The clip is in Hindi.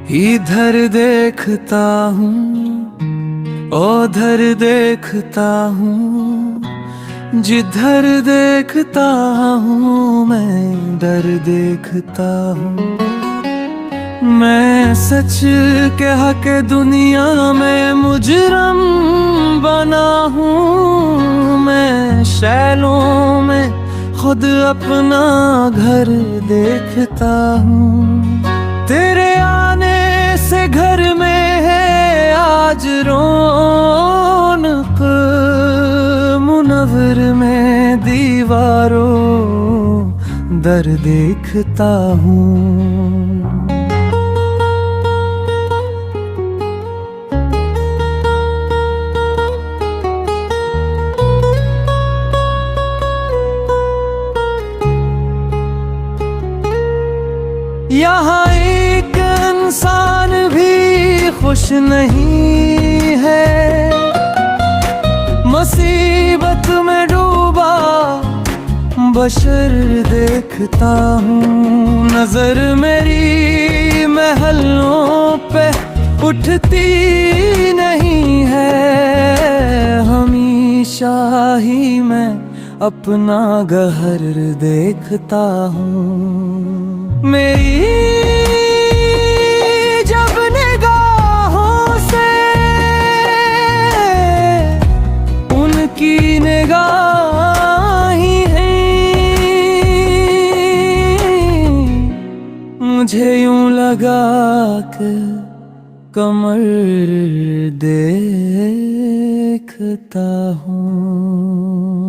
इधर देखता हूँ उधर देखता हूँ, जिधर देखता हूँ मैं डर देखता हूँ। मैं सच कह के दुनिया में मुजरम बना हूँ। मैं शैलों में खुद अपना घर देखता हूँ। तेरे आने से घर में है आज रौनक, मुनव्वर में दीवारों दर देखता हूँ। यहाँ एक इंसान भी खुश नहीं है, मुसीबत में डूबा बशर देखता हूँ। नजर मेरी महलों पे उठती नहीं है, हमेशा ही मैं अपना घर देखता हूँ। मेरी जब निगाहों से उनकी निगाहें हैं, मुझे यूं लगा के कमर देखता हूँ।